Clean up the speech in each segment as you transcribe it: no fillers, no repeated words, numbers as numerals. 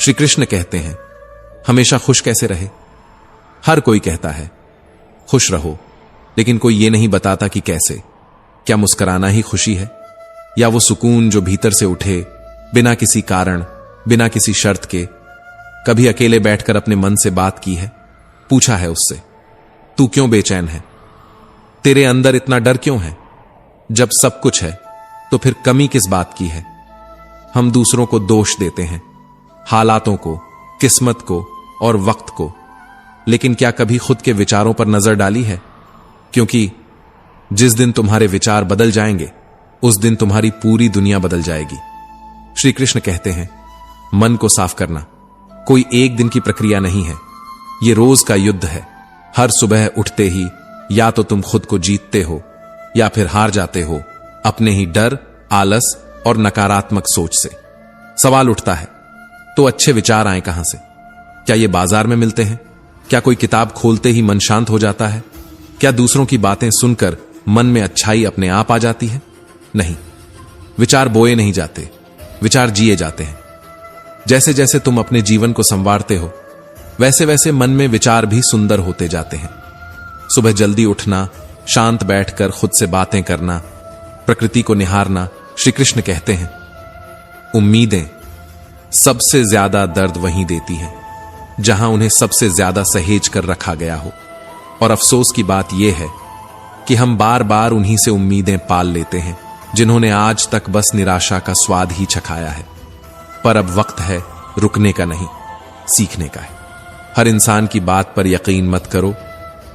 श्री कृष्ण कहते हैं, हमेशा खुश कैसे रहे? हर कोई कहता है खुश रहो, लेकिन कोई ये नहीं बताता कि कैसे। क्या मुस्कुराना ही खुशी है, या वो सुकून जो भीतर से उठे बिना किसी कारण, बिना किसी शर्त के? कभी अकेले बैठकर अपने मन से बात की है, पूछा है उससे, तू क्यों बेचैन है? तेरे अंदर इतना डर क्यों है? जब सब कुछ है तो फिर कमी किस बात की है? हम दूसरों को दोष देते हैं, हालातों को, किस्मत को और वक्त को, लेकिन क्या कभी खुद के विचारों पर नजर डाली है? क्योंकि जिस दिन तुम्हारे विचार बदल जाएंगे, उस दिन तुम्हारी पूरी दुनिया बदल जाएगी। श्री कृष्ण कहते हैं, मन को साफ करना कोई एक दिन की प्रक्रिया नहीं है, यह रोज का युद्ध है। हर सुबह उठते ही या तो तुम खुद को जीतते हो या फिर हार जाते हो अपने ही डर, आलस और नकारात्मक सोच से। सवाल उठता है, तो अच्छे विचार आए कहां से? क्या ये बाजार में मिलते हैं? क्या कोई किताब खोलते ही मन शांत हो जाता है? क्या दूसरों की बातें सुनकर मन में अच्छाई अपने आप आ जाती है? नहीं, विचार बोए नहीं जाते, विचार जिए जाते हैं। जैसे जैसे तुम अपने जीवन को संवारते हो, वैसे वैसे मन में विचार भी सुंदर होते जाते हैं। सुबह जल्दी उठना, शांत बैठकर खुद से बातें करना, प्रकृति को निहारना। श्री कृष्ण कहते हैं, उम्मीदें सबसे ज्यादा दर्द वहीं देती हैं जहां उन्हें सबसे ज्यादा सहेज कर रखा गया हो। और अफसोस की बात यह है कि हम बार बार उन्हीं से उम्मीदें पाल लेते हैं जिन्होंने आज तक बस निराशा का स्वाद ही चखाया है। पर अब वक्त है रुकने का नहीं, सीखने का है। हर इंसान की बात पर यकीन मत करो,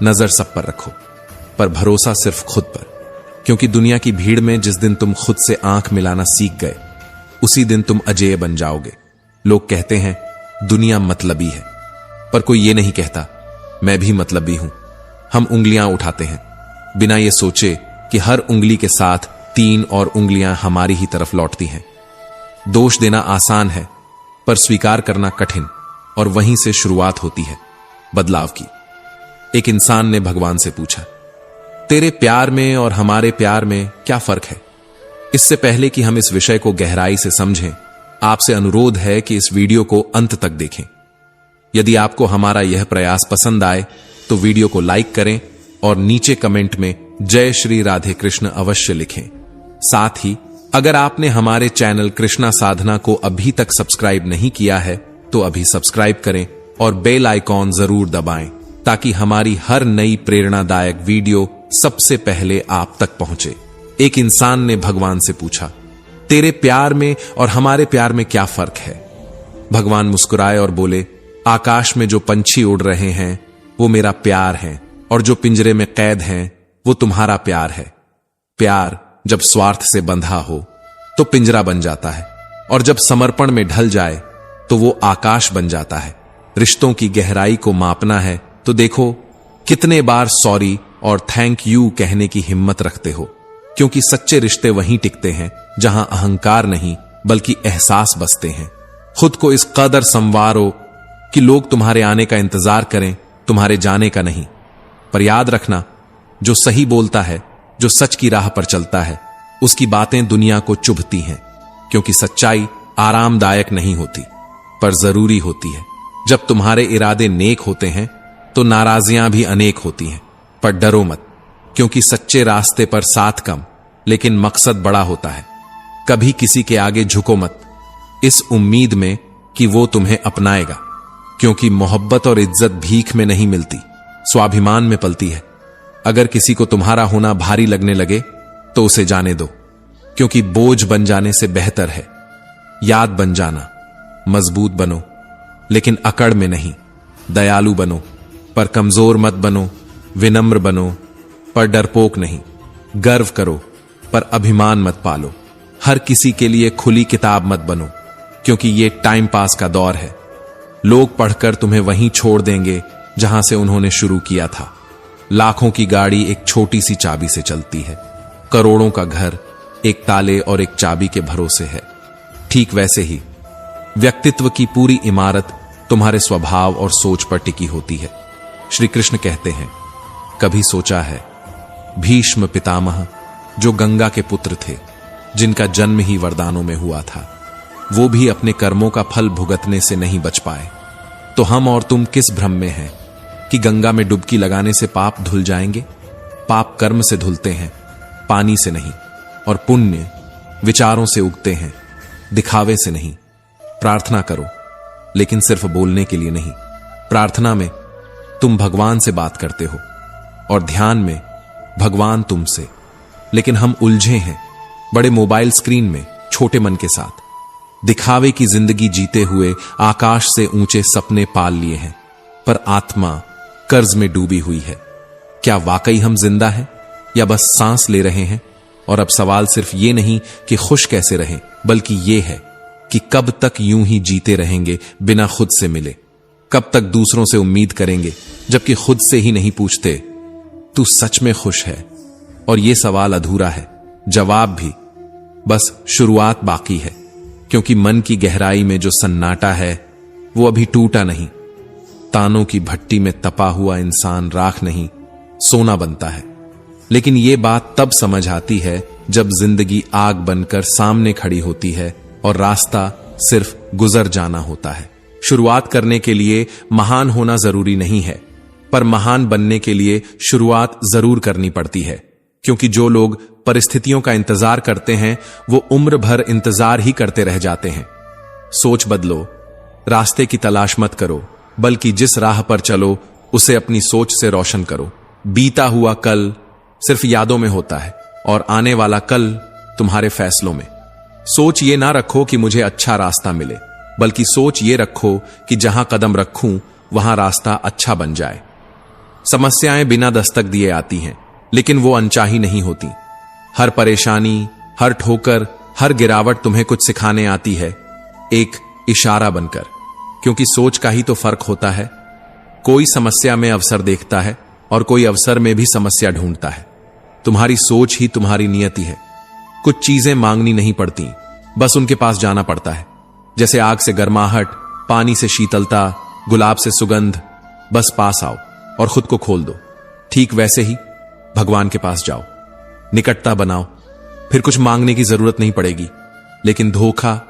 नजर सब पर रखो, पर भरोसा सिर्फ खुद पर। क्योंकि दुनिया की भीड़ में जिस दिन तुम खुद से आंख मिलाना सीख गए, उसी दिन तुम अजेय बन जाओगे। लोग कहते हैं दुनिया मतलबी है, पर कोई ये नहीं कहता मैं भी मतलबी हूं। हम उंगलियां उठाते हैं बिना ये सोचे कि हर उंगली के साथ 3 और उंगलियां हमारी ही तरफ लौटती हैं। दोष देना आसान है, पर स्वीकार करना कठिन, और वहीं से शुरुआत होती है बदलाव की। एक इंसान ने भगवान से पूछा, तेरे प्यार में और हमारे प्यार में क्या फर्क है? इससे पहले कि हम इस विषय को गहराई से समझें, आपसे अनुरोध है कि इस वीडियो को अंत तक देखें। यदि आपको हमारा यह प्रयास पसंद आए तो वीडियो को लाइक करें और नीचे कमेंट में जय श्री राधे कृष्ण अवश्य लिखें। साथ ही अगर आपने हमारे चैनल कृष्णा साधना को अभी तक सब्सक्राइब नहीं किया है तो अभी सब्सक्राइब करें और बेल आइकॉन जरूर दबाएं, ताकि हमारी हर नई प्रेरणादायक वीडियो सबसे पहले आप तक पहुंचे। एक इंसान ने भगवान से पूछा, तेरे प्यार में और हमारे प्यार में क्या फर्क है? भगवान मुस्कुराए और बोले, आकाश में जो पंछी उड़ रहे हैं वो मेरा प्यार है, और जो पिंजरे में कैद हैं वो तुम्हारा प्यार है। प्यार जब स्वार्थ से बंधा हो तो पिंजरा बन जाता है, और जब समर्पण में ढल जाए तो वो आकाश बन जाता है। रिश्तों की गहराई को मापना है तो देखो कितने बार सॉरी और थैंक यू कहने की हिम्मत रखते हो, क्योंकि सच्चे रिश्ते वहीं टिकते हैं जहां अहंकार नहीं बल्कि एहसास बसते हैं। खुद को इस कदर संवारो कि लोग तुम्हारे आने का इंतजार करें, तुम्हारे जाने का नहीं। पर याद रखना, जो सही बोलता है, जो सच की राह पर चलता है, उसकी बातें दुनिया को चुभती हैं, क्योंकि सच्चाई आरामदायक नहीं होती पर जरूरी होती है। जब तुम्हारे इरादे नेक होते हैं तो नाराजियां भी अनेक होती हैं, पर डरो मत, क्योंकि सच्चे रास्ते पर साथ कम लेकिन मकसद बड़ा होता है। कभी किसी के आगे झुको मत, इस उम्मीद में कि वो तुम्हें अपनाएगा, क्योंकि मोहब्बत और इज्जत भीख में नहीं मिलती, स्वाभिमान में पलती है। अगर किसी को तुम्हारा होना भारी लगने लगे तो उसे जाने दो, क्योंकि बोझ बन जाने से बेहतर है याद बन जाना। मजबूत बनो लेकिन अकड़ में नहीं, दयालु बनो पर कमजोर मत बनो, विनम्र बनो पर डरपोक नहीं, गर्व करो पर अभिमान मत पालो। हर किसी के लिए खुली किताब मत बनो, क्योंकि ये टाइम पास का दौर है। लोग पढ़कर तुम्हें वहीं छोड़ देंगे जहां से उन्होंने शुरू किया था। लाखों की गाड़ी एक छोटी सी चाबी से चलती है, करोड़ों का घर एक ताले और एक चाबी के भरोसे है। ठीक वैसे ही व्यक्तित्व की पूरी इमारत तुम्हारे स्वभाव और सोच पर टिकी होती है। श्री कृष्ण कहते हैं, कभी सोचा है भीष्म पितामह जो गंगा के पुत्र थे, जिनका जन्म ही वरदानों में हुआ था, वो भी अपने कर्मों का फल भुगतने से नहीं बच पाए, तो हम और तुम किस भ्रम में हैं कि गंगा में डुबकी लगाने से पाप धुल जाएंगे? पाप कर्म से धुलते हैं, पानी से नहीं, और पुण्य विचारों से उगते हैं, दिखावे से नहीं। प्रार्थना करो, लेकिन सिर्फ बोलने के लिए नहीं। प्रार्थना में तुम भगवान से बात करते हो और ध्यान में भगवान तुमसे। लेकिन हम उलझे हैं बड़े मोबाइल स्क्रीन में, छोटे मन के साथ। दिखावे की जिंदगी जीते हुए आकाश से ऊंचे सपने पाल लिए हैं, पर आत्मा कर्ज में डूबी हुई है। क्या वाकई हम जिंदा हैं या बस सांस ले रहे हैं? और अब सवाल सिर्फ ये नहीं कि खुश कैसे रहें, बल्कि ये है कि कब तक यूं ही जीते रहेंगे बिना खुद से मिले? कब तक दूसरों से उम्मीद करेंगे जबकि खुद से ही नहीं पूछते, तू सच में खुश है? और यह सवाल अधूरा है, जवाब भी बस शुरुआत बाकी है, क्योंकि मन की गहराई में जो सन्नाटा है वो अभी टूटा नहीं। तानों की भट्टी में तपा हुआ इंसान राख नहीं, सोना बनता है। लेकिन यह बात तब समझ आती है जब जिंदगी आग बनकर सामने खड़ी होती है और रास्ता सिर्फ गुजर जाना होता है। शुरुआत करने के लिए महान होना जरूरी नहीं है, पर महान बनने के लिए शुरुआत जरूर करनी पड़ती है, क्योंकि जो लोग परिस्थितियों का इंतजार करते हैं वो उम्र भर इंतजार ही करते रह जाते हैं। सोच बदलो, रास्ते की तलाश मत करो, बल्कि जिस राह पर चलो उसे अपनी सोच से रोशन करो। बीता हुआ कल सिर्फ यादों में होता है और आने वाला कल तुम्हारे फैसलों में। सोच ये ना रखो कि मुझे अच्छा रास्ता मिले, बल्कि सोच ये रखो कि जहां कदम रखूं वहां रास्ता अच्छा बन जाए। समस्याएं बिना दस्तक दिए आती हैं, लेकिन वो अनचाही नहीं होती। हर परेशानी, हर ठोकर, हर गिरावट तुम्हें कुछ सिखाने आती है, एक इशारा बनकर। क्योंकि सोच का ही तो फर्क होता है। कोई समस्या में अवसर देखता है और कोई अवसर में भी समस्या ढूंढता है। तुम्हारी सोच ही तुम्हारी नियति है। कुछ चीजें मांगनी नहीं पड़ती, बस उनके पास जाना पड़ता है। जैसे आग से गर्माहट, पानी से शीतलता, गुलाब से सुगंध, बस पास आओ और खुद को खोल दो। ठीक वैसे ही भगवान के पास जाओ, निकटता बनाओ, फिर कुछ मांगने की जरूरत नहीं पड़ेगी। लेकिन धोखा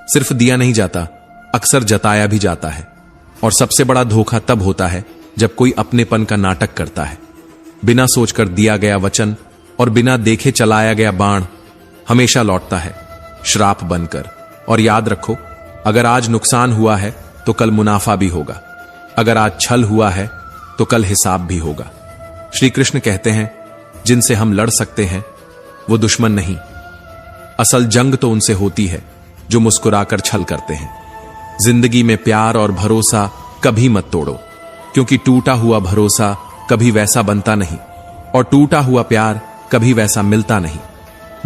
सिर्फ दिया नहीं जाता, अक्सर जताया भी जाता है। और सबसे बड़ा धोखा तब होता है जब कोई अपनेपन का नाटक करता है। बिना सोचकर दिया गया वचन और बिना देखे चलाया गया बाण हमेशा लौटता है, श्राप बनकर। और याद रखो, अगर आज नुकसान हुआ है तो कल मुनाफा भी होगा। अगर आज छल हुआ है तो कल हिसाब भी होगा। श्री कृष्ण कहते हैं, जिनसे हम लड़ सकते हैं वो दुश्मन नहीं, असल जंग तो उनसे होती है जो मुस्कुराकर छल करते हैं। जिंदगी में प्यार और भरोसा कभी मत तोड़ो, क्योंकि टूटा हुआ भरोसा कभी वैसा बनता नहीं और टूटा हुआ प्यार कभी वैसा मिलता नहीं।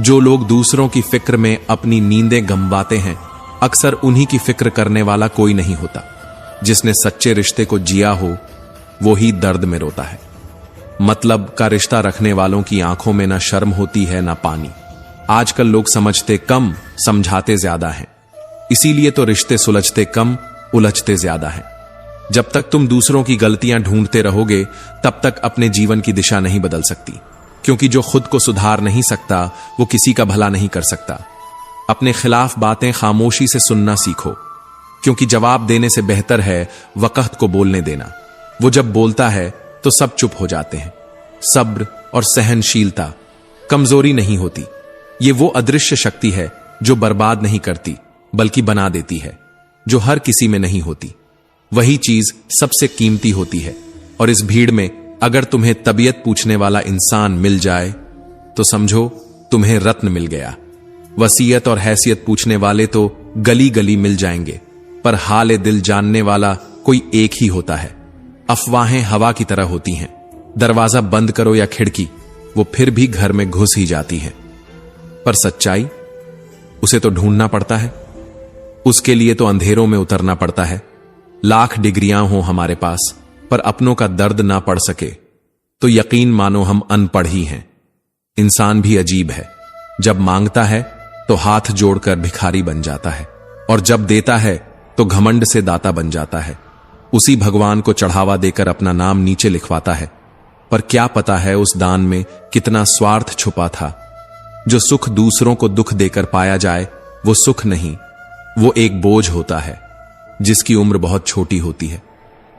जो लोग दूसरों की फिक्र में अपनी नींदें गंवाते हैं, अक्सर उन्हीं की फिक्र करने वाला कोई नहीं होता। जिसने सच्चे रिश्ते को जिया हो वो ही दर्द में रोता है। मतलब का रिश्ता रखने वालों की आंखों में ना शर्म होती है ना पानी। आजकल लोग समझते कम, समझाते ज्यादा हैं। इसीलिए तो रिश्ते सुलझते कम, उलझते ज्यादा हैं। जब तक तुम दूसरों की गलतियां ढूंढते रहोगे तब तक अपने जीवन की दिशा नहीं बदल सकती, क्योंकि जो खुद को सुधार नहीं सकता वो किसी का भला नहीं कर सकता। अपने खिलाफ बातें खामोशी से सुनना सीखो, क्योंकि जवाब देने से बेहतर है वक़्त को बोलने देना। वो जब बोलता है तो सब चुप हो जाते हैं। सब्र और सहनशीलता कमजोरी नहीं होती, ये वो अदृश्य शक्ति है जो बर्बाद नहीं करती बल्कि बना देती है, जो हर किसी में नहीं होती। वही चीज सबसे कीमती होती है। और इस भीड़ में अगर तुम्हें तबीयत पूछने वाला इंसान मिल जाए तो समझो तुम्हें रत्न मिल गया। वसीयत और हैसियत पूछने वाले तो गली गली मिल जाएंगे, पर हाल दिल जानने वाला कोई एक ही होता है। अफवाहें हवा की तरह होती हैं, दरवाजा बंद करो या खिड़की, वो फिर भी घर में घुस ही जाती हैं। पर सच्चाई, उसे तो ढूंढना पड़ता है। उसके लिए तो अंधेरों में उतरना पड़ता है। लाख डिग्रियां हो हमारे पास, पर अपनों का दर्द ना पढ़ सके तो यकीन मानो हम अनपढ़ ही हैं। इंसान भी अजीब है, जब मांगता है तो हाथ जोड़कर भिखारी बन जाता है, और जब देता है तो घमंड से दाता बन जाता है। उसी भगवान को चढ़ावा देकर अपना नाम नीचे लिखवाता है, पर क्या पता है उस दान में कितना स्वार्थ छुपा था। जो सुख दूसरों को दुख देकर पाया जाए वो सुख नहीं, वो एक बोझ होता है जिसकी उम्र बहुत छोटी होती है।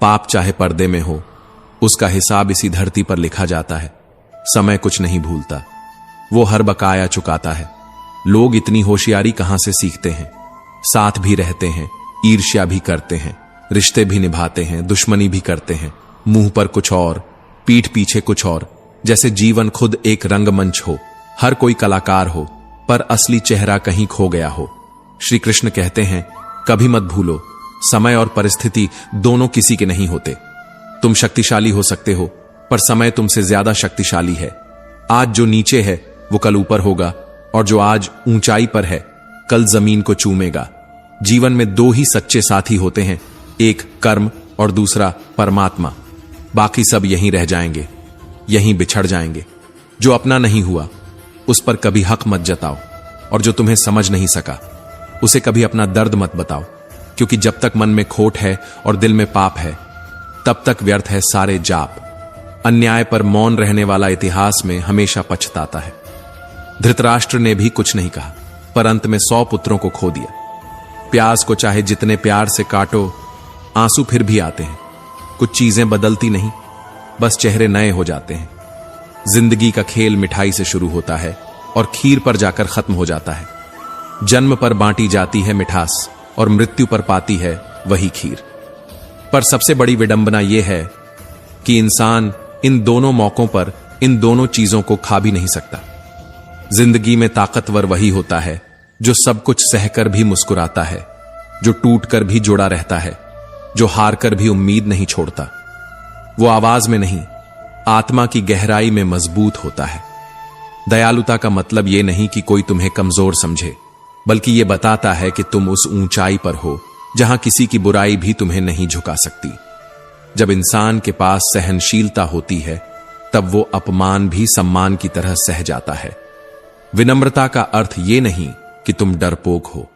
पाप चाहे पर्दे में हो, उसका हिसाब इसी धरती पर लिखा जाता है। समय कुछ नहीं भूलता, वो हर बकाया चुकाता है। लोग इतनी होशियारी कहां से सीखते हैं? साथ भी रहते हैं, ईर्ष्या भी करते हैं, रिश्ते भी निभाते हैं, दुश्मनी भी करते हैं। मुंह पर कुछ और, पीठ पीछे कुछ और, जैसे जीवन खुद एक रंगमंच हो, हर कोई कलाकार हो, पर असली चेहरा कहीं खो गया हो। श्री कृष्ण कहते हैं, कभी मत भूलो, समय और परिस्थिति दोनों किसी के नहीं होते। तुम शक्तिशाली हो सकते हो, पर समय तुमसे ज्यादा शक्तिशाली है। आज जो नीचे है वो कल ऊपर होगा, और जो आज ऊंचाई पर है कल जमीन को चूमेगा। जीवन में दो ही सच्चे साथी होते हैं, एक कर्म और दूसरा परमात्मा। बाकी सब यहीं रह जाएंगे, यहीं बिछड़ जाएंगे। जो अपना नहीं हुआ उस पर कभी हक मत जताओ, और जो तुम्हें समझ नहीं सका उसे कभी अपना दर्द मत बताओ, क्योंकि जब तक मन में खोट है और दिल में पाप है तब तक व्यर्थ है सारे जाप। अन्याय पर मौन रहने वाला इतिहास में हमेशा पछताता है। धृतराष्ट्र ने भी कुछ नहीं कहा, पर अंत में 100 पुत्रों को खो दिया। प्याज को चाहे जितने प्यार से काटो, आंसू फिर भी आते हैं। कुछ चीजें बदलती नहीं, बस चेहरे नए हो जाते हैं। जिंदगी का खेल मिठाई से शुरू होता है और खीर पर जाकर खत्म हो जाता है। जन्म पर बांटी जाती है मिठास और मृत्यु पर पाती है वही खीर। पर सबसे बड़ी विडंबना यह है कि इंसान इन दोनों मौकों पर इन दोनों चीजों को खा भी नहीं सकता। जिंदगी में ताकतवर वही होता है जो सब कुछ सहकर भी मुस्कुराता है, जो टूटकर भी जुड़ा रहता है, जो हारकर भी उम्मीद नहीं छोड़ता। वो आवाज में नहीं, आत्मा की गहराई में मजबूत होता है। दयालुता का मतलब यह नहीं कि कोई तुम्हें कमजोर समझे, बल्कि यह बताता है कि तुम उस ऊंचाई पर हो जहां किसी की बुराई भी तुम्हें नहीं झुका सकती। जब इंसान के पास सहनशीलता होती है तब वो अपमान भी सम्मान की तरह सह जाता है। विनम्रता का अर्थ ये नहीं कि तुम डरपोक हो।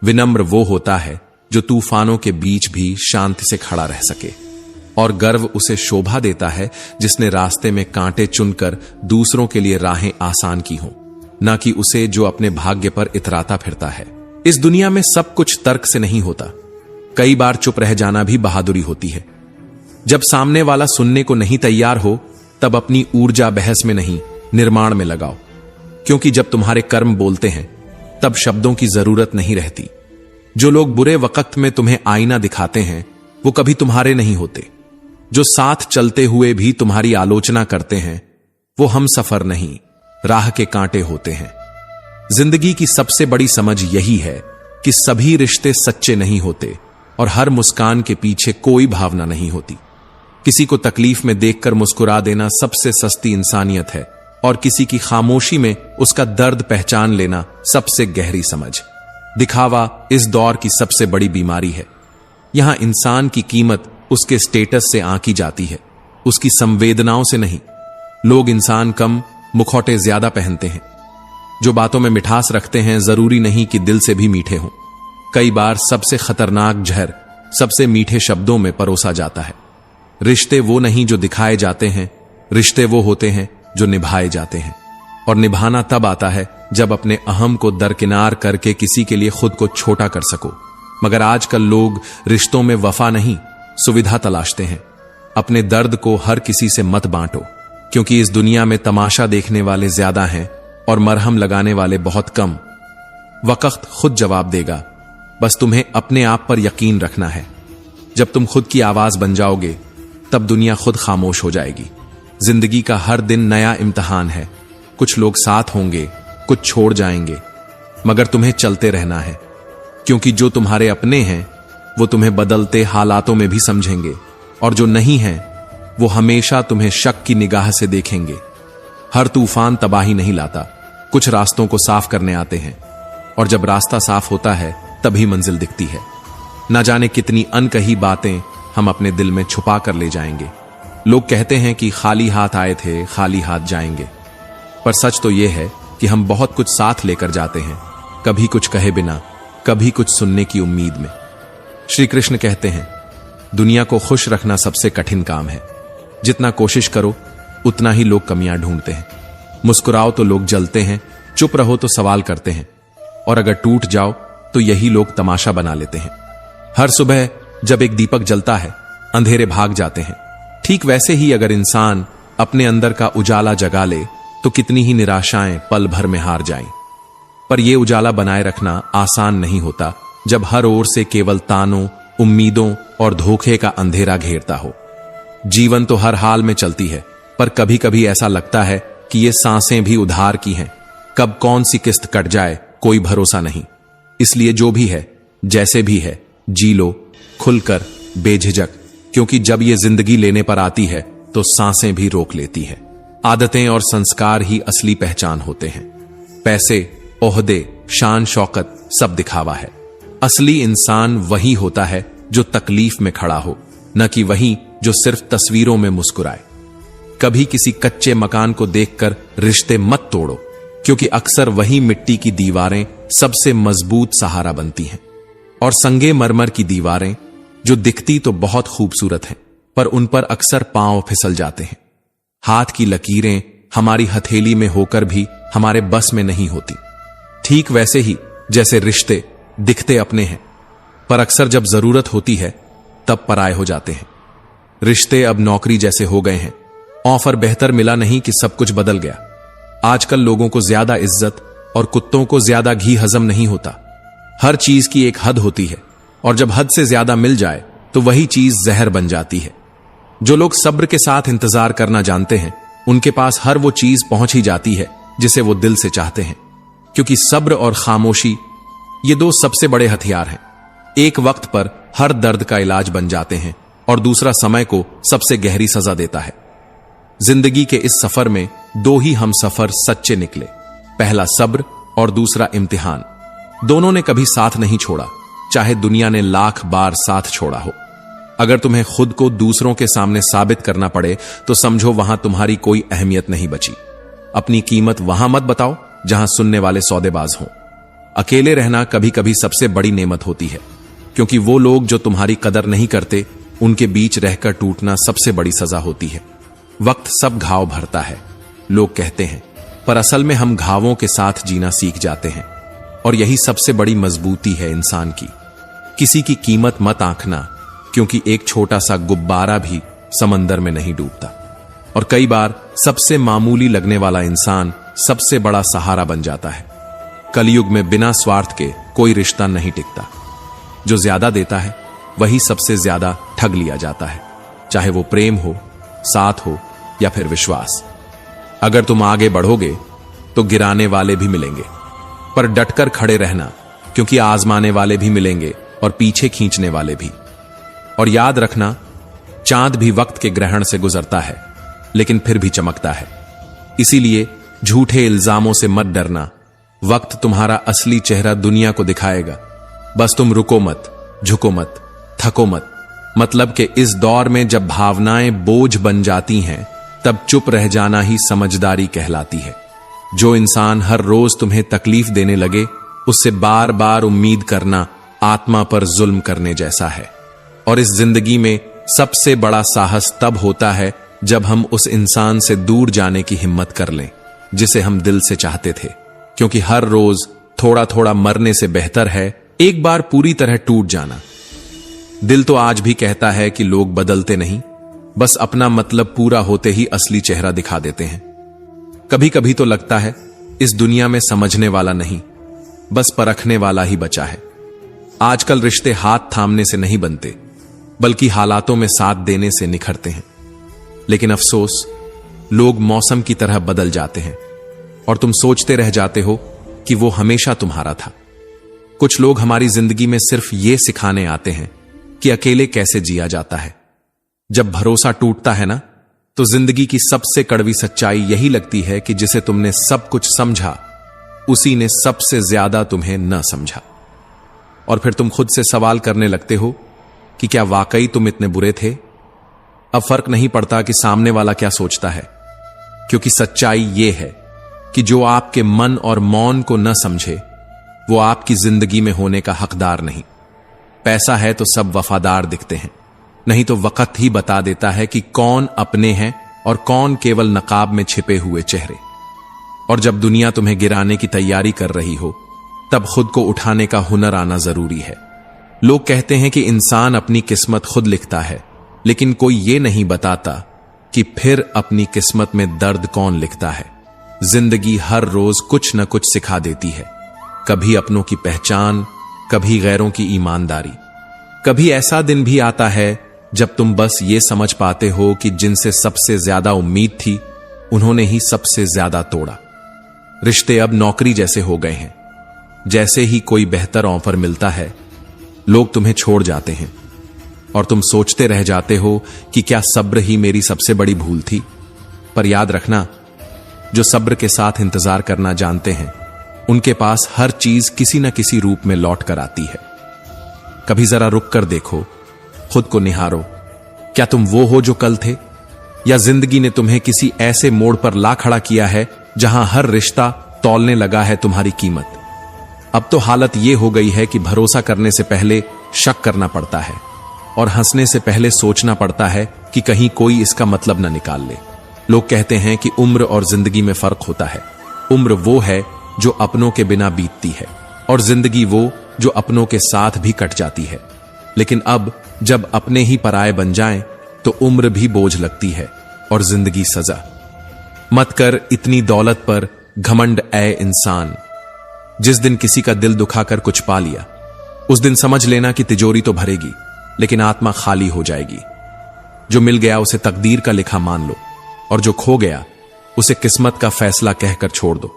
विनम्र वो होता है जो तूफानों के बीच भी शांति से खड़ा रह सके, और गर्व उसे शोभा देता है जिसने रास्ते में कांटे चुनकर दूसरों के लिए राहें आसान की हों, ना कि उसे जो अपने भाग्य पर इतराता फिरता है। इस दुनिया में सब कुछ तर्क से नहीं होता। कई बार चुप रह जाना भी बहादुरी होती है। जब सामने वाला सुनने को नहीं तैयार हो तब अपनी ऊर्जा बहस में नहीं, निर्माण में लगाओ, क्योंकि जब तुम्हारे कर्म बोलते हैं तब शब्दों की जरूरत नहीं रहती। जो लोग बुरे वक्त में तुम्हें आईना दिखाते हैं वो कभी तुम्हारे नहीं होते। जो साथ चलते हुए भी तुम्हारी आलोचना करते हैं वो हम सफर नहीं, राह के कांटे होते हैं। जिंदगी की सबसे बड़ी समझ यही है कि सभी रिश्ते सच्चे नहीं होते और हर मुस्कान के पीछे कोई भावना नहीं होती। किसी को तकलीफ में देखकर मुस्कुरा देना सबसे सस्ती इंसानियत है, और किसी की खामोशी में उसका दर्द पहचान लेना सबसे गहरी समझ। दिखावा इस दौर की सबसे बड़ी बीमारी है। यहां इंसान की कीमत उसके स्टेटस से आंकी जाती है, उसकी संवेदनाओं से नहीं। लोग इंसान कम, मुखौटे ज्यादा पहनते हैं। जो बातों में मिठास रखते हैं जरूरी नहीं कि दिल से भी मीठे हों। कई बार सबसे खतरनाक जहर सबसे मीठे शब्दों में परोसा जाता है। रिश्ते वो नहीं जो दिखाए जाते हैं, रिश्ते वो होते हैं जो निभाए जाते हैं। और निभाना तब आता है जब अपने अहम को दरकिनार करके किसी के लिए खुद को छोटा कर सको। मगर आजकल लोग रिश्तों में वफा नहीं, सुविधा तलाशते हैं। अपने दर्द को हर किसी से मत बांटो, क्योंकि इस दुनिया में तमाशा देखने वाले ज्यादा हैं और मरहम लगाने वाले बहुत कम। वक्त खुद जवाब देगा, बस तुम्हें अपने आप पर यकीन रखना है। जब तुम खुद की आवाज बन जाओगे तब दुनिया खुद खामोश हो जाएगी। जिंदगी का हर दिन नया इम्तिहान है। कुछ लोग साथ होंगे, कुछ छोड़ जाएंगे, मगर तुम्हें चलते रहना है, क्योंकि जो तुम्हारे अपने हैं वो तुम्हें बदलते हालातों में भी समझेंगे, और जो नहीं हैं वो हमेशा तुम्हें शक की निगाह से देखेंगे। हर तूफान तबाही नहीं लाता, कुछ रास्तों को साफ करने आते हैं, और जब रास्ता साफ होता है तभी मंजिल दिखती है। न जाने कितनी अनकही बातें हम अपने दिल में छुपा कर ले जाएंगे। लोग कहते हैं कि खाली हाथ आए थे, खाली हाथ जाएंगे, पर सच तो यह है कि हम बहुत कुछ साथ लेकर जाते हैं, कभी कुछ कहे बिना, कभी कुछ सुनने की उम्मीद में। श्री कृष्ण कहते हैं, दुनिया को खुश रखना सबसे कठिन काम है। जितना कोशिश करो उतना ही लोग कमियां ढूंढते हैं। मुस्कुराओ तो लोग जलते हैं, चुप रहो तो सवाल करते हैं, और अगर टूट जाओ तो यही लोग तमाशा बना लेते हैं। हर सुबह जब एक दीपक जलता है, अंधेरे भाग जाते हैं। ठीक वैसे ही अगर इंसान अपने अंदर का उजाला जगा ले तो कितनी ही निराशाएं पल भर में हार जाएं। पर यह उजाला बनाए रखना आसान नहीं होता जब हर ओर से केवल तानों, उम्मीदों और धोखे का अंधेरा घेरता हो। जीवन तो हर हाल में चलती है, पर कभी कभी ऐसा लगता है कि ये सांसें भी उधार की हैं। कब कौन सी किस्त कट जाए कोई भरोसा नहीं। इसलिए जो भी है, जैसे भी है, जी लो खुलकर, बेझिझक, क्योंकि जब ये जिंदगी लेने पर आती है तो सांसें भी रोक लेती है। आदतें और संस्कार ही असली पहचान होते हैं। पैसे, ओहदे, शान शौकत सब दिखावा है। असली इंसान वही होता है जो तकलीफ में खड़ा हो, न कि वही जो सिर्फ तस्वीरों में मुस्कुराए। कभी किसी कच्चे मकान को देखकर रिश्ते मत तोड़ो, क्योंकि अक्सर वही मिट्टी की दीवारें सबसे मजबूत सहारा बनती हैं। और संगे मरमर की दीवारें जो दिखती तो बहुत खूबसूरत हैं, पर उन पर अक्सर पांव फिसल जाते हैं। हाथ की लकीरें हमारी हथेली में होकर भी हमारे बस में नहीं होती। ठीक वैसे ही जैसे रिश्ते दिखते अपने हैं, पर अक्सर जब जरूरत होती है तब पराये हो जाते हैं। रिश्ते अब नौकरी जैसे हो गए हैं। ऑफर बेहतर मिला नहीं कि सब कुछ बदल गया। आजकल लोगों को ज्यादा इज्जत और कुत्तों को ज्यादा घी हजम नहीं होता। हर चीज की एक हद होती है, और जब हद से ज्यादा मिल जाए तो वही चीज जहर बन जाती है। जो लोग सब्र के साथ इंतजार करना जानते हैं, उनके पास हर वो चीज पहुंच ही जाती है जिसे वो दिल से चाहते हैं। क्योंकि सब्र और खामोशी ये दो सबसे बड़े हथियार हैं। एक वक्त पर हर दर्द का इलाज बन जाते हैं और दूसरा समय को सबसे गहरी सजा देता है। जिंदगी के इस सफर में दो ही हम सफर सच्चे निकले, पहला सब्र और दूसरा इम्तिहान। दोनों ने कभी साथ नहीं छोड़ा, चाहे दुनिया ने लाख बार साथ छोड़ा हो। अगर तुम्हें खुद को दूसरों के सामने साबित करना पड़े तो समझो वहां तुम्हारी कोई अहमियत नहीं बची। अपनी कीमत वहां मत बताओ जहां सुनने वाले सौदेबाज हों। अकेले रहना कभी कभी सबसे बड़ी नेमत होती है, क्योंकि वो लोग जो तुम्हारी कदर नहीं करते, उनके बीच रहकर टूटना सबसे बड़ी सजा होती है। वक्त सब घाव भरता है, लोग कहते हैं, पर असल में हम घावों के साथ जीना सीख जाते हैं। और यही सबसे बड़ी मजबूती है इंसान की। किसी की कीमत मत आंकना, क्योंकि एक छोटा सा गुब्बारा भी समंदर में नहीं डूबता। और कई बार सबसे मामूली लगने वाला इंसान सबसे बड़ा सहारा बन जाता है। कलयुग में बिना स्वार्थ के कोई रिश्ता नहीं टिकता। जो ज्यादा देता है वही सबसे ज्यादा ठग लिया जाता है, चाहे वो प्रेम हो, साथ हो या फिर विश्वास। अगर तुम आगे बढ़ोगे तो गिराने वाले भी मिलेंगे, पर डटकर खड़े रहना, क्योंकि आजमाने वाले भी मिलेंगे और पीछे खींचने वाले भी। और याद रखना, चांद भी वक्त के ग्रहण से गुजरता है, लेकिन फिर भी चमकता है। इसीलिए झूठे इल्जामों से मत डरना। वक्त तुम्हारा असली चेहरा दुनिया को दिखाएगा। बस तुम रुको मत, झुको मत, थको मत। मतलब कि इस दौर में जब भावनाएं बोझ बन जाती हैं, तब चुप रह जाना ही समझदारी कहलाती है। जो इंसान हर रोज तुम्हें तकलीफ देने लगे, उससे बार बार उम्मीद करना आत्मा पर जुल्म करने जैसा है। और इस जिंदगी में सबसे बड़ा साहस तब होता है जब हम उस इंसान से दूर जाने की हिम्मत कर लें जिसे हम दिल से चाहते थे। क्योंकि हर रोज थोड़ा थोड़ा मरने से बेहतर है एक बार पूरी तरह टूट जाना। दिल तो आज भी कहता है कि लोग बदलते नहीं, बस अपना मतलब पूरा होते ही असली चेहरा दिखा देते हैं। कभी कभी तो लगता है इस दुनिया में समझने वाला नहीं, बस परखने वाला ही बचा है। आजकल रिश्ते हाथ थामने से नहीं बनते, बल्कि हालातों में साथ देने से निखरते हैं। लेकिन अफसोस, लोग मौसम की तरह बदल जाते हैं और तुम सोचते रह जाते हो कि वो हमेशा तुम्हारा था। कुछ लोग हमारी जिंदगी में सिर्फ ये सिखाने आते हैं कि अकेले कैसे जिया जाता है। जब भरोसा टूटता है ना, तो जिंदगी की सबसे कड़वी सच्चाई यही लगती है कि जिसे तुमने सब कुछ समझा, उसी ने सबसे ज्यादा तुम्हें न समझा। और फिर तुम खुद से सवाल करने लगते हो कि क्या वाकई तुम इतने बुरे थे? अब फर्क नहीं पड़ता कि सामने वाला क्या सोचता है, क्योंकि सच्चाई यह है कि जो आपके मन और मौन को न समझे, वो आपकी जिंदगी में होने का हकदार नहीं। पैसा है तो सब वफादार दिखते हैं, नहीं तो वक्त ही बता देता है कि कौन अपने हैं और कौन केवल नकाब में छिपे हुए चेहरे। और जब दुनिया तुम्हें गिराने की तैयारी कर रही हो, तब खुद को उठाने का हुनर आना जरूरी है। लोग कहते हैं कि इंसान अपनी किस्मत खुद लिखता है, लेकिन कोई ये नहीं बताता कि फिर अपनी किस्मत में दर्द कौन लिखता है। जिंदगी हर रोज कुछ न कुछ सिखा देती है, कभी अपनों की पहचान, कभी गैरों की ईमानदारी। कभी ऐसा दिन भी आता है जब तुम बस ये समझ पाते हो कि जिनसे सबसे ज्यादा उम्मीद थी उन्होंने ही सबसे ज्यादा तोड़ा। रिश्ते अब नौकरी जैसे हो गए हैं। जैसे ही कोई बेहतर ऑफर मिलता है लोग तुम्हें छोड़ जाते हैं और तुम सोचते रह जाते हो कि क्या सब्र ही मेरी सबसे बड़ी भूल थी। पर याद रखना, जो सब्र के साथ इंतजार करना जानते हैं उनके पास हर चीज किसी न किसी रूप में लौट कर आती है। कभी जरा रुक कर देखो, खुद को निहारो। क्या तुम वो हो जो कल थे, या जिंदगी ने तुम्हें किसी ऐसे मोड़ पर ला खड़ा किया है जहां हर रिश्ता तौलने लगा है तुम्हारी कीमत। अब तो हालत यह हो गई है कि भरोसा करने से पहले शक करना पड़ता है और हंसने से पहले सोचना पड़ता है कि कहीं कोई इसका मतलब न निकाल ले। लोग कहते हैं कि उम्र और जिंदगी में फर्क होता है। उम्र वो है जो अपनों के बिना बीतती है और जिंदगी वो जो अपनों के साथ भी कट जाती है। लेकिन अब जब अपने ही पराये बन जाएं तो उम्र भी बोझ लगती है और जिंदगी सजा। मत कर इतनी दौलत पर घमंड ऐ इंसान। जिस दिन किसी का दिल दुखाकर कुछ पा लिया उस दिन समझ लेना कि तिजोरी तो भरेगी लेकिन आत्मा खाली हो जाएगी। जो मिल गया उसे तकदीर का लिखा मान लो और जो खो गया उसे किस्मत का फैसला कहकर छोड़ दो,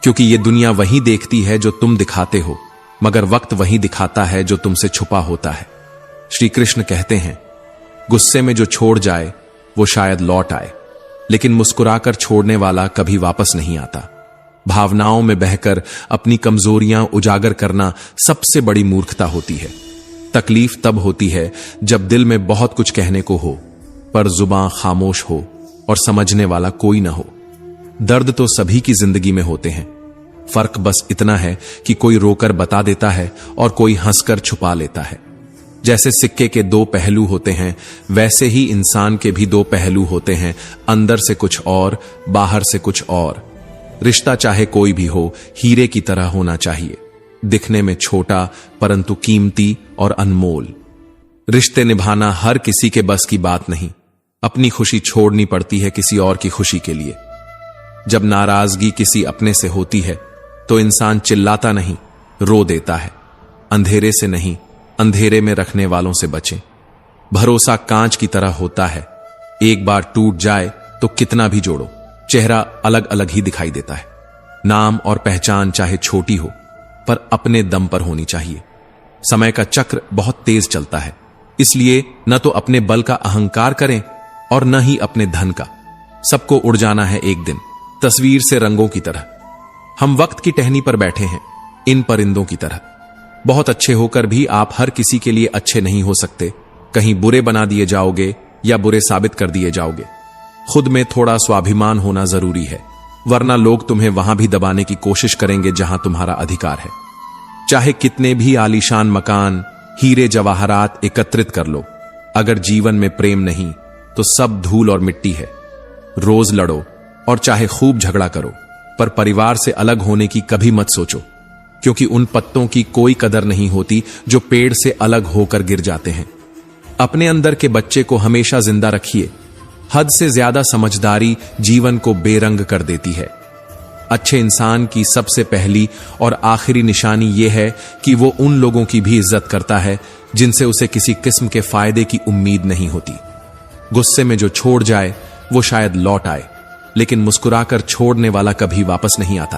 क्योंकि ये दुनिया वही देखती है जो तुम दिखाते हो, मगर वक्त वही दिखाता है जो तुमसे छुपा होता है। श्री कृष्ण कहते हैं, गुस्से में जो छोड़ जाए वो शायद लौट आए, लेकिन मुस्कुराकर छोड़ने वाला कभी वापस नहीं आता। भावनाओं में बहकर अपनी कमजोरियां उजागर करना सबसे बड़ी मूर्खता होती है। तकलीफ तब होती है जब दिल में बहुत कुछ कहने को हो पर जुबान खामोश हो और समझने वाला कोई ना हो। दर्द तो सभी की जिंदगी में होते हैं, फर्क बस इतना है कि कोई रोकर बता देता है और कोई हंसकर छुपा लेता है। जैसे सिक्के के दो पहलू होते हैं वैसे ही इंसान के भी दो पहलू होते हैं, अंदर से कुछ और, बाहर से कुछ और। रिश्ता चाहे कोई भी हो हीरे की तरह होना चाहिए, दिखने में छोटा परंतु कीमती और अनमोल। रिश्ते निभाना हर किसी के बस की बात नहीं। अपनी खुशी छोड़नी पड़ती है किसी और की खुशी के लिए। जब नाराजगी किसी अपने से होती है तो इंसान चिल्लाता नहीं, रो देता है। अंधेरे से नहीं, अंधेरे में रखने वालों से बचें। भरोसा कांच की तरह होता है, एक बार टूट जाए तो कितना भी जोड़ो चेहरा अलग अलग ही दिखाई देता है। नाम और पहचान चाहे छोटी हो पर अपने दम पर होनी चाहिए। समय का चक्र बहुत तेज चलता है, इसलिए न तो अपने बल का अहंकार करें और न ही अपने धन का। सबको उड़ जाना है एक दिन, तस्वीर से रंगों की तरह। हम वक्त की टहनी पर बैठे हैं, इन परिंदों की तरह। बहुत अच्छे होकर भी आप हर किसी के लिए अच्छे नहीं हो सकते। कहीं बुरे बना दिए जाओगे या बुरे साबित कर दिए जाओगे। खुद में थोड़ा स्वाभिमान होना जरूरी है, वरना लोग तुम्हें वहां भी दबाने की कोशिश करेंगे जहां तुम्हारा अधिकार है। चाहे कितने भी आलीशान मकान, हीरे जवाहरात एकत्रित कर लो, अगर जीवन में प्रेम नहीं तो सब धूल और मिट्टी है। रोज लड़ो और चाहे खूब झगड़ा करो, पर परिवार से अलग होने की कभी मत सोचो, क्योंकि उन पत्तों की कोई कदर नहीं होती जो पेड़ से अलग होकर गिर जाते हैं। अपने अंदर के बच्चे को हमेशा जिंदा रखिए। हद से ज्यादा समझदारी जीवन को बेरंग कर देती है। अच्छे इंसान की सबसे पहली और आखिरी निशानी यह है कि वो उन लोगों की भी इज्जत करता है जिनसे उसे किसी किस्म के फायदे की उम्मीद नहीं होती। गुस्से में जो छोड़ जाए वो शायद लौट आए, लेकिन मुस्कुराकर छोड़ने वाला कभी वापस नहीं आता।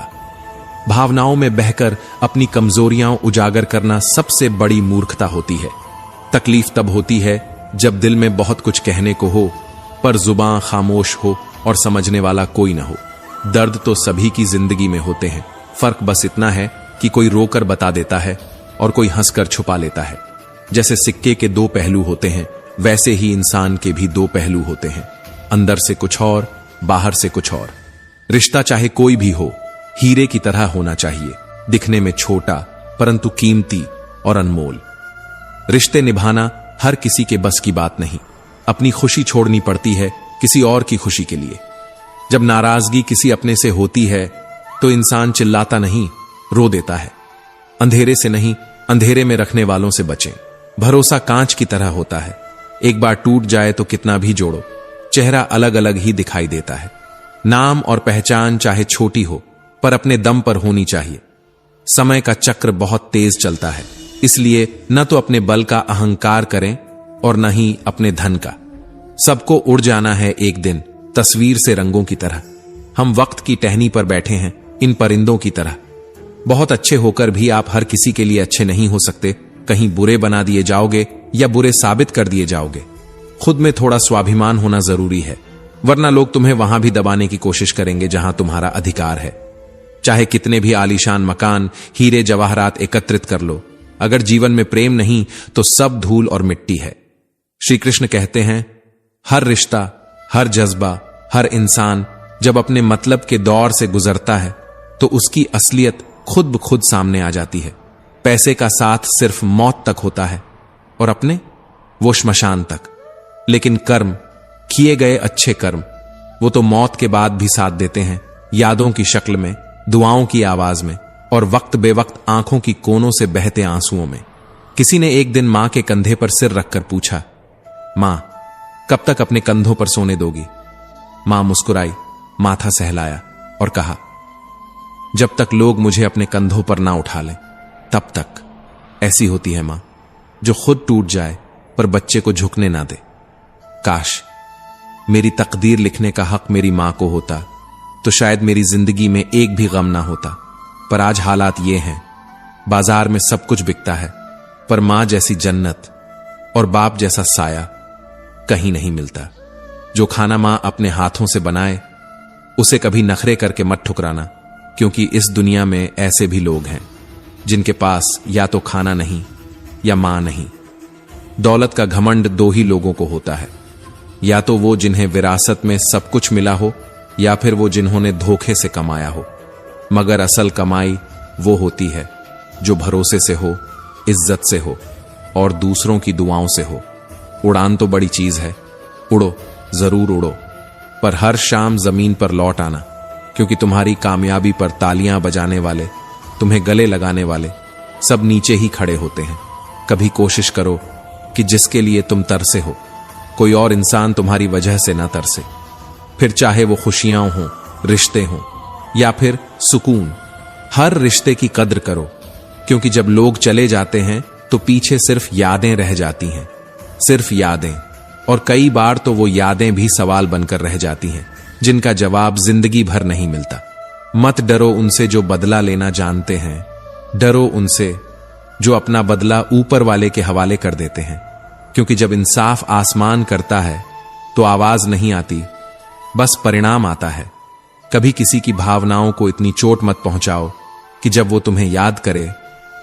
भावनाओं में बहकर अपनी कमजोरियां उजागर करना सबसे बड़ी मूर्खता होती है। तकलीफ तब होती है जब दिल में बहुत कुछ कहने को हो पर जुबान खामोश हो और समझने वाला कोई ना हो। दर्द तो सभी की जिंदगी में होते हैं, फर्क बस इतना है कि कोई रोकर बता देता है और कोई हंसकर छुपा लेता है। जैसे सिक्के के दो पहलू होते हैं वैसे ही इंसान के भी दो पहलू होते हैं, अंदर से कुछ और, बाहर से कुछ और। रिश्ता चाहे कोई भी हो हीरे की तरह होना चाहिए, दिखने में छोटा परंतु कीमती और अनमोल। रिश्ते निभाना हर किसी के बस की बात नहीं। अपनी खुशी छोड़नी पड़ती है किसी और की खुशी के लिए। जब नाराजगी किसी अपने से होती है तो इंसान चिल्लाता नहीं, रो देता है। अंधेरे से नहीं, अंधेरे में रखने वालों से बचें। भरोसा कांच की तरह होता है, एक बार टूट जाए तो कितना भी जोड़ो, चेहरा अलग अलग ही दिखाई देता है। नाम और पहचान चाहे छोटी हो, पर अपने दम पर होनी चाहिए। समय का चक्र बहुत तेज चलता है, इसलिए न तो अपने बल का अहंकार करें और न ही अपने धन का। सबको उड़ जाना है एक दिन, तस्वीर से रंगों की तरह। हम वक्त की टहनी पर बैठे हैं, इन परिंदों की तरह। बहुत अच्छे होकर भी आप हर किसी के लिए अच्छे नहीं हो सकते। कहीं बुरे बना दिए जाओगे या बुरे साबित कर दिए जाओगे। खुद में थोड़ा स्वाभिमान होना जरूरी है, वरना लोग तुम्हें वहां भी दबाने की कोशिश करेंगे जहां तुम्हारा अधिकार है। चाहे कितने भी आलीशान मकान, हीरे जवाहरात एकत्रित कर लो, अगर जीवन में प्रेम नहीं तो सब धूल और मिट्टी है। श्री कृष्ण कहते हैं, हर रिश्ता, हर जज्बा, हर इंसान जब अपने मतलब के दौर से गुजरता है तो उसकी असलियत खुद ब खुद सामने आ जाती है। पैसे का साथ सिर्फ मौत तक होता है और अपने वो श्मशान तक। लेकिन कर्म, किए गए अच्छे कर्म, वो तो मौत के बाद भी साथ देते हैं, यादों की शक्ल में, दुआओं की आवाज में और वक्त बेवक्त आंखों की कोनों से बहते आंसुओं में। किसी ने एक दिन मां के कंधे पर सिर रखकर पूछा, मां कब तक अपने कंधों पर सोने दोगी? मां मुस्कुराई, माथा सहलाया और कहा, जब तक लोग मुझे अपने कंधों पर ना उठा लें तब तक। ऐसी होती है मां, जो खुद टूट जाए पर बच्चे को झुकने ना दे। काश मेरी तकदीर लिखने का हक मेरी मां को होता तो शायद मेरी जिंदगी में एक भी गम ना होता। पर आज हालात ये हैं, बाजार में सब कुछ बिकता है, पर मां जैसी जन्नत और बाप जैसा साया कहीं नहीं मिलता। जो खाना मां अपने हाथों से बनाए उसे कभी नखरे करके मत ठुकराना, क्योंकि इस दुनिया में ऐसे भी लोग हैं जिनके पास या तो खाना नहीं या मां नहीं। दौलत का घमंड दो ही लोगों को होता है, या तो वो जिन्हें विरासत में सब कुछ मिला हो या फिर वो जिन्होंने धोखे से कमाया हो। मगर असल कमाई वो होती है जो भरोसे से हो, इज्जत से हो और दूसरों की दुआओं से हो। उड़ान तो बड़ी चीज है, उड़ो, जरूर उड़ो, पर हर शाम जमीन पर लौट आना, क्योंकि तुम्हारी कामयाबी पर तालियां बजाने वाले, तुम्हें गले लगाने वाले सब नीचे ही खड़े होते हैं। कभी कोशिश करो कि जिसके लिए तुम तरसे हो कोई और इंसान तुम्हारी वजह से ना तरसे। फिर चाहे वो खुशियां हों, रिश्ते हों या फिर सुकून, हर रिश्ते की कद्र करो, क्योंकि जब लोग चले जाते हैं तो पीछे सिर्फ यादें रह जाती हैं, सिर्फ यादें। और कई बार तो वो यादें भी सवाल बनकर रह जाती हैं जिनका जवाब जिंदगी भर नहीं मिलता। मत डरो उनसे जो बदला लेना जानते हैं, डरो उनसे जो अपना बदला ऊपर वाले के हवाले कर देते हैं। क्योंकि जब इंसाफ आसमान करता है तो आवाज नहीं आती, बस परिणाम आता है। कभी किसी की भावनाओं को इतनी चोट मत पहुंचाओ कि जब वो तुम्हें याद करे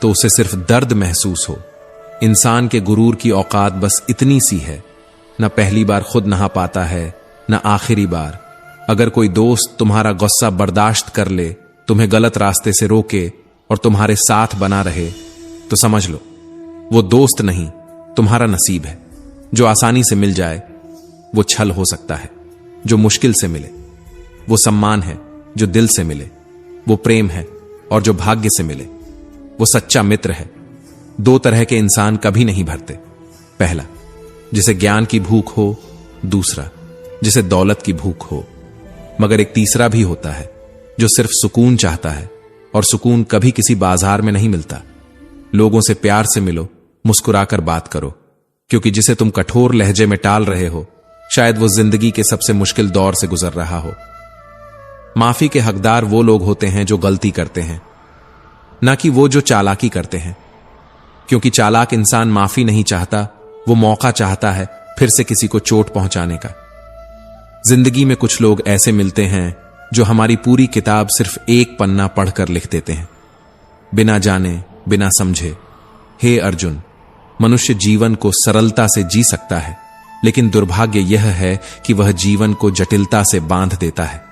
तो उसे सिर्फ दर्द महसूस हो। इंसान के गुरूर की औकात बस इतनी सी है, न पहली बार खुद नहा पाता है न आखिरी बार। अगर कोई दोस्त तुम्हारा गुस्सा बर्दाश्त कर ले, तुम्हें गलत रास्ते से रोके और तुम्हारे साथ बना रहे, तो समझ लो वो दोस्त नहीं, तुम्हारा नसीब है। जो आसानी से मिल जाए वो छल हो सकता है, जो मुश्किल से मिले वो सम्मान है, जो दिल से मिले वो प्रेम है, और जो भाग्य से मिले वो सच्चा मित्र है। दो तरह के इंसान कभी नहीं भरते, पहला जिसे ज्ञान की भूख हो, दूसरा जिसे दौलत की भूख हो। मगर एक तीसरा भी होता है जो सिर्फ सुकून चाहता है, और सुकून कभी किसी बाजार में नहीं मिलता। लोगों से प्यार से मिलो, मुस्कुराकर बात करो, क्योंकि जिसे तुम कठोर लहजे में टाल रहे हो शायद वो जिंदगी के सबसे मुश्किल दौर से गुजर रहा हो। माफी के हकदार वो लोग होते हैं जो गलती करते हैं, ना कि वो जो चालाकी करते हैं। क्योंकि चालाक इंसान माफी नहीं चाहता, वो मौका चाहता है फिर से किसी को चोट पहुंचाने का। जिंदगी में कुछ लोग ऐसे मिलते हैं जो हमारी पूरी किताब सिर्फ एक पन्ना पढ़कर लिख देते हैं, बिना जाने बिना समझे। हे अर्जुन, मनुष्य जीवन को सरलता से जी सकता है, लेकिन दुर्भाग्य यह है कि वह जीवन को जटिलता से बांध देता है।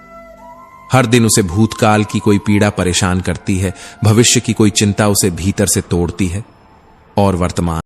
हर दिन उसे भूतकाल की कोई पीड़ा परेशान करती है, भविष्य की कोई चिंता उसे भीतर से तोड़ती है, और वर्तमान